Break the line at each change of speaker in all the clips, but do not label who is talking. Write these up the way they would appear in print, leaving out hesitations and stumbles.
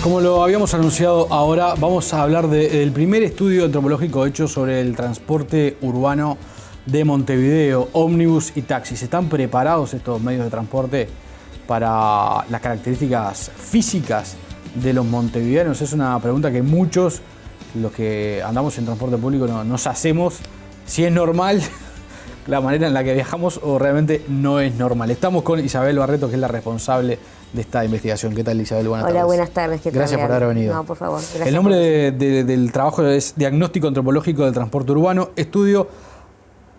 Como lo habíamos anunciado, ahora vamos a hablar del primer estudio antropológico hecho sobre el transporte urbano de Montevideo, ómnibus y taxis. ¿Están preparados estos medios de transporte para las características físicas de los montevideanos? Es una pregunta que muchos, los que andamos en transporte público, nos hacemos. Si es normal la manera en la que viajamos o realmente no es normal. Estamos con Isabel Barreto, que es la responsable de esta investigación. ¿Qué tal, Isabel? Buenas tardes.
Hola, buenas tardes. ¿Qué tal?
Gracias por haber venido.
No, por favor. Gracias.
El nombre del trabajo es Diagnóstico Antropológico del Transporte Urbano, estudio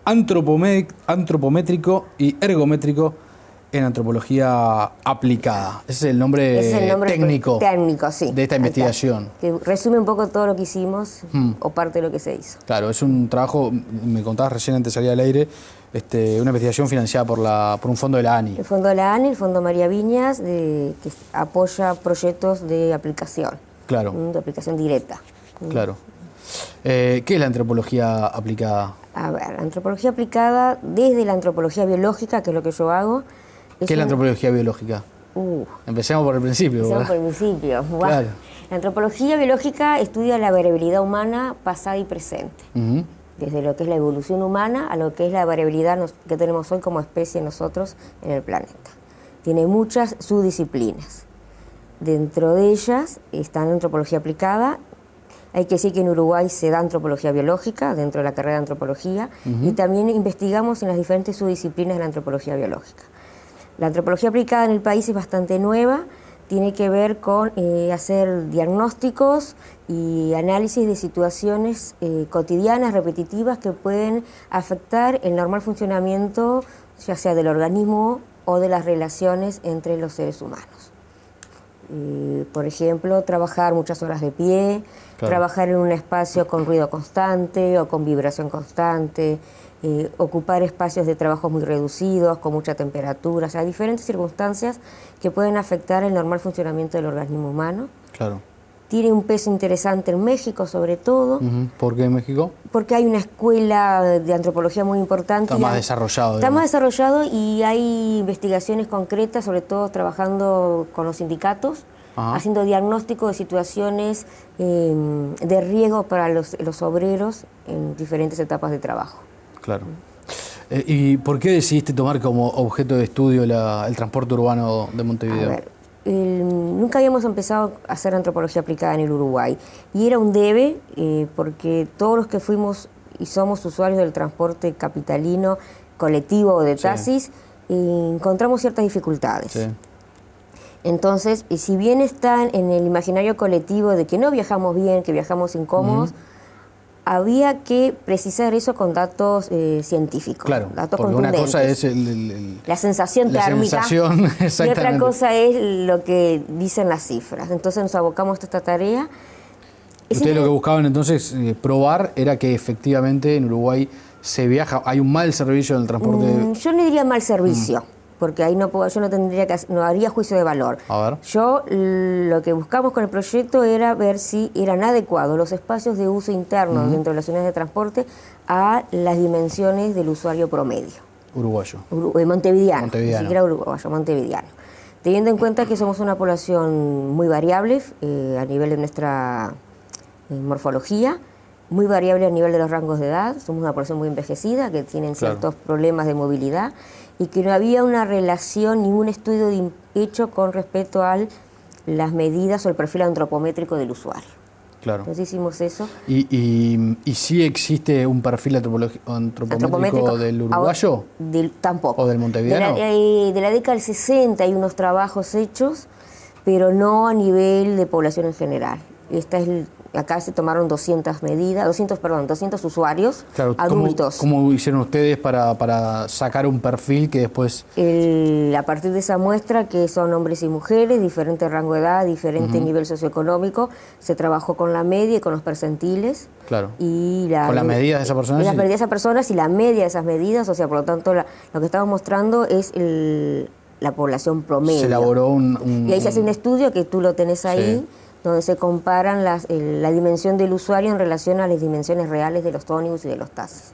antropométrico y ergométrico en antropología aplicada. Ese es el nombre, técnico,
sí,
de esta investigación.
Que resume un poco todo lo que hicimos o parte de lo que se hizo.
Claro, es un trabajo, me contabas recién antes de salir al aire, una investigación financiada por un fondo de la ANI.
El fondo de la ANI, el Fondo María Viñas, que apoya proyectos de aplicación.
Claro.
De aplicación directa.
Claro. ¿Qué es la antropología aplicada?
A ver, la antropología aplicada, desde la antropología biológica, que es lo que yo hago.
¿Qué es la antropología biológica? Empecemos por el principio.
Empecemos por el principio.
Claro.
La antropología biológica estudia la variabilidad humana pasada y presente. Desde lo que es la evolución humana a lo que es la variabilidad que tenemos hoy como especie nosotros en el planeta. Tiene muchas subdisciplinas. Dentro de ellas está la antropología aplicada. Hay que decir que en Uruguay se da antropología biológica dentro de la carrera de antropología y también investigamos en las diferentes subdisciplinas de la antropología biológica. La antropología aplicada en el país es bastante nueva, tiene que ver con hacer diagnósticos y análisis de situaciones cotidianas, repetitivas, que pueden afectar el normal funcionamiento, ya sea del organismo o de las relaciones entre los seres humanos. Por ejemplo, trabajar muchas horas de pie, claro, trabajar en un espacio con ruido constante o con vibración constante, ocupar espacios de trabajo muy reducidos, con mucha temperatura, o sea, diferentes circunstancias que pueden afectar el normal funcionamiento del organismo humano.
Claro.
Tiene un peso interesante en México, sobre todo.
¿Por qué en México?
Porque hay una escuela de antropología muy importante.
Está más desarrollado.
Está más desarrollado y hay investigaciones concretas, sobre todo trabajando con los sindicatos, haciendo diagnóstico de situaciones de riesgo para los obreros en diferentes etapas de trabajo.
Claro. ¿Y por qué decidiste tomar como objeto de estudio el transporte urbano de Montevideo?
A ver, nunca habíamos empezado a hacer antropología aplicada en el Uruguay y era un debe porque todos los que fuimos y somos usuarios del transporte capitalino, colectivo o de taxis, encontramos ciertas dificultades. Sí. Entonces, si bien están en el imaginario colectivo de que no viajamos bien, que viajamos incómodos, había que precisar eso con datos científicos,
claro,
datos
porque
contundentes.
Una cosa es
la sensación térmica y otra cosa es lo que dicen las cifras. Entonces nos abocamos a esta tarea.
Ustedes lo que buscaban entonces probar era que efectivamente en Uruguay se viaja, hay un mal servicio en el transporte.
Yo no diría mal servicio. Porque ahí no haría juicio de valor.
A ver.
Yo lo que buscamos con el proyecto era ver si eran adecuados los espacios de uso interno dentro de las unidades de transporte a las dimensiones del usuario promedio.
Uruguayo.
Montevideano. Ni siquiera uruguayo, montevideano. Teniendo en cuenta que somos una población muy variable a nivel de nuestra morfología, muy variable a nivel de los rangos de edad, somos una población muy envejecida que tienen ciertos problemas de movilidad y que no había una relación, ningún estudio hecho con respecto a las medidas o el perfil antropométrico del usuario.
Claro.
Entonces hicimos eso.
¿Y sí existe un perfil antropométrico del uruguayo?
Tampoco.
¿O del montevideano?
De la década del 60 hay unos trabajos hechos, pero no a nivel de población en general. Acá se tomaron 200 usuarios,
claro,
adultos.
¿Cómo hicieron ustedes para sacar un perfil que después...?
A partir de esa muestra, que son hombres y mujeres, diferente rango de edad, diferente nivel socioeconómico, se trabajó con la media y con los percentiles.
Claro.
Y
¿Con las medidas de esas personas?
Las medidas de esas personas y la media de esas medidas, o sea, por lo tanto, lo que estamos mostrando es la población promedio.
Se elaboró
Y ahí se hace un estudio que tú lo tenés ahí, sí, donde se comparan la dimensión del usuario en relación a las dimensiones reales de los ómnibus y de los taxis.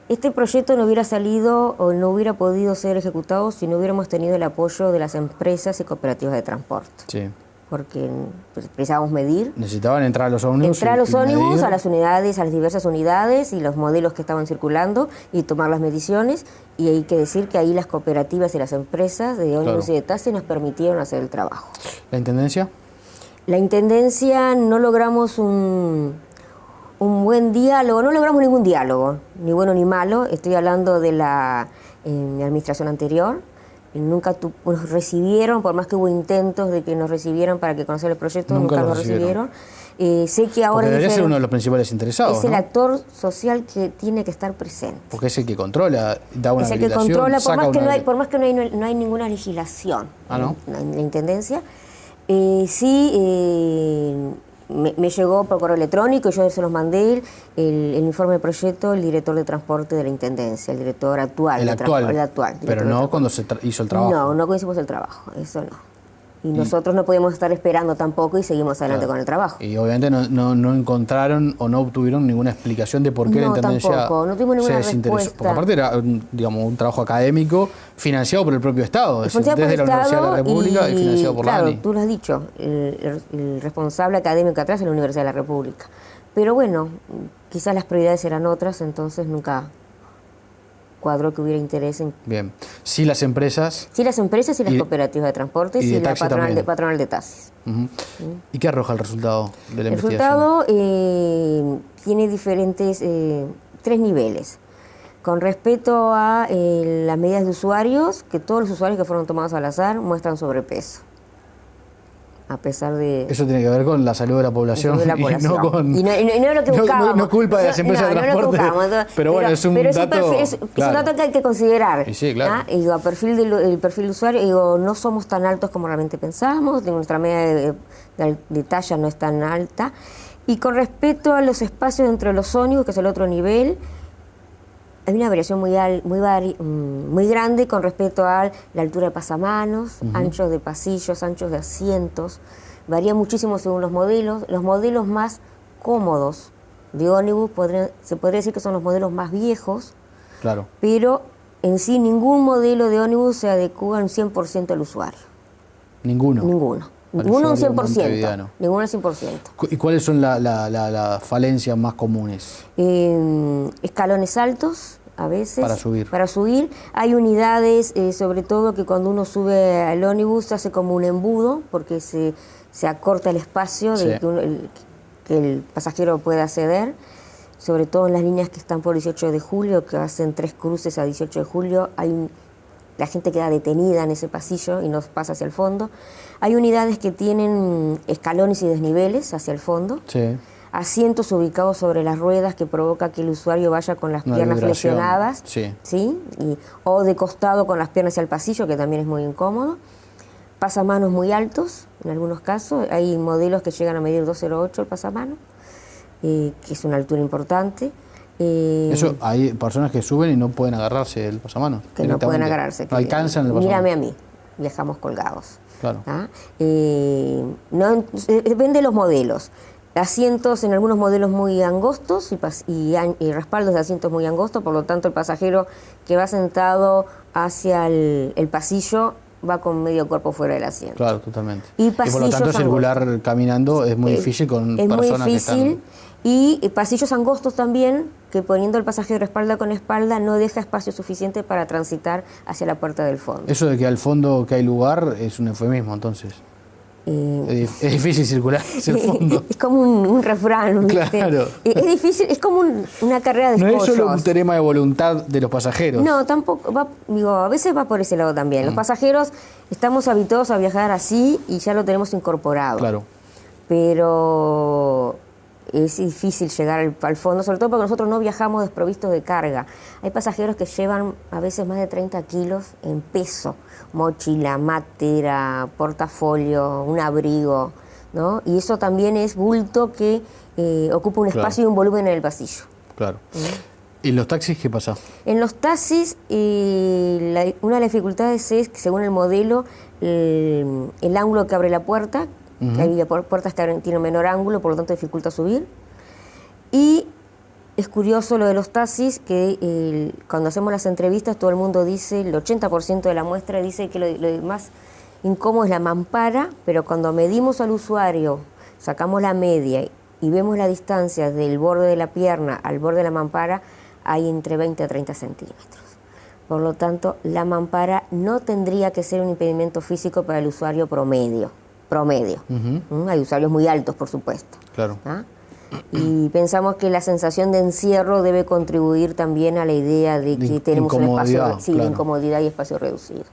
Este proyecto no hubiera salido o no hubiera podido ser ejecutado si no hubiéramos tenido el apoyo de las empresas y cooperativas de transporte.
Sí.
porque precisábamos medir.
Necesitaban entrar a los ómnibus.
Entrar a los ómnibus, a las unidades, a las diversas unidades y los modelos que estaban circulando y tomar las mediciones. Y hay que decir que ahí las cooperativas y las empresas de ómnibus y de taxi nos permitieron hacer el trabajo.
¿La Intendencia?
La Intendencia no logramos un buen diálogo, no logramos ningún diálogo, ni bueno ni malo. Estoy hablando de la administración anterior. Nunca nos recibieron, por más que hubo intentos de que nos recibieran para que conociera el proyecto, nunca nos recibieron. Sé que ahora
debería ser uno de los principales interesados.
Es el actor social que tiene que estar presente.
Porque es el que controla, da una habilitación.
Es el que controla, por más que no hay ninguna legislación en la Intendencia. Me llegó por correo electrónico y yo se los mandé el informe de proyecto el director de transporte de la Intendencia, el director actual.
El actual. Pero no cuando se hizo el trabajo.
No cuando hicimos el trabajo, eso no. Y nosotros no podíamos estar esperando tampoco y seguimos adelante con el trabajo.
Y obviamente no encontraron o no obtuvieron ninguna explicación de por qué la Intendencia
tampoco, no tuvimos ninguna respuesta. Porque
aparte era, digamos, un trabajo académico financiado por el propio Estado, desde la Universidad de la República y financiado por la ANI.
Claro, tú lo has dicho, el responsable académico atrás es la Universidad de la República. Pero bueno, quizás las prioridades eran otras, entonces nunca cuadró que hubiera interés en...
Bien. Sí las empresas...
Sí las empresas y las cooperativas de tres y la patronal de taxis.
¿Y qué arroja el resultado de la investigación?
El resultado tiene diferentes... 3 niveles. Con respecto a las medidas de usuarios, que todos los usuarios que fueron tomados al azar muestran sobrepeso. A pesar de...
Eso tiene que ver con la salud de la población.
Y no es lo que buscábamos.
No culpa de las empresas de transporte. Pero bueno, es un dato...
Es un dato que hay que considerar.
Y sí, claro.
Digo, el perfil de usuario, digo, no somos tan altos como realmente pensamos, nuestra media de talla no es tan alta. Y con respecto a los espacios dentro de los ómnibus, que es el otro nivel, hay una variación muy grande con respecto a la altura de pasamanos, anchos de pasillos, anchos de asientos. Varía muchísimo según los modelos. Los modelos más cómodos de ómnibus se podría decir que son los modelos más viejos,
claro. Pero
en sí ningún modelo de ómnibus se adecua un 100% al usuario.
¿Ninguno?
Ninguno un 100%. Ninguno al 100%.
¿Y cuáles son las falencias más comunes?
Escalones altos, a veces.
Para subir.
Hay unidades, sobre todo que cuando uno sube al ómnibus se hace como un embudo, porque se acorta el espacio que el pasajero pueda acceder. Sobre todo en las líneas que están por 18 de julio, que hacen 3 cruces a 18 de julio, la gente queda detenida en ese pasillo y no pasa hacia el fondo. Hay unidades que tienen escalones y desniveles hacia el fondo.
Sí.
Asientos ubicados sobre las ruedas que provoca que el usuario vaya con las piernas flexionadas. ¿Sí? O de costado con las piernas hacia el pasillo, que también es muy incómodo. Pasamanos muy altos, en algunos casos. Hay modelos que llegan a medir 2,08 el pasamano, que es una altura importante.
Eso, hay personas que suben y no pueden agarrarse el pasamanos.
Que no pueden agarrarse.
No alcanzan el pasamanos.
Mírame a mí, viajamos colgados.
Claro.
Depende de los modelos. Asientos en algunos modelos muy angostos y respaldos de asientos muy angostos, por lo tanto el pasajero que va sentado hacia el pasillo va con medio cuerpo fuera del asiento.
Claro, totalmente. Y por lo tanto circular caminando es muy difícil con personas que están...
Y pasillos angostos también, que poniendo el pasajero espalda con espalda no deja espacio suficiente para transitar hacia la puerta del fondo.
Eso de que al fondo que hay lugar es un eufemismo, entonces. Es difícil circular hacia el fondo.
Es como un refrán.
Claro.
Es difícil, es como una carrera de escollos.
No es solo un tema de voluntad de los pasajeros.
No, tampoco. A veces va por ese lado también. Los pasajeros estamos habituados a viajar así y ya lo tenemos incorporado.
Claro.
Pero es difícil llegar al fondo, sobre todo porque nosotros no viajamos desprovistos de carga. Hay pasajeros que llevan a veces más de 30 kilos en peso, mochila, matera, portafolio, un abrigo, ¿no? Y eso también es bulto que ocupa un espacio y un volumen en el pasillo.
Claro. ¿Y en los taxis qué pasa?
En los taxis, una de las dificultades es que según el modelo, el ángulo que abre la puerta, que hay puertas que tienen menor ángulo, por lo tanto dificulta subir. Y es curioso lo de los taxis, que cuando hacemos las entrevistas todo el mundo dice, el 80% de la muestra dice que lo más incómodo es la mampara, pero cuando medimos al usuario, sacamos la media y vemos la distancia del borde de la pierna al borde de la mampara, hay entre 20 a 30 centímetros. Por lo tanto, la mampara no tendría que ser un impedimento físico para el usuario promedio. Hay usuarios muy altos, por supuesto.
Claro.
¿Ah? Y pensamos que la sensación de encierro debe contribuir también a la idea de que tenemos un espacio,
claro,
de incomodidad y espacio reducido.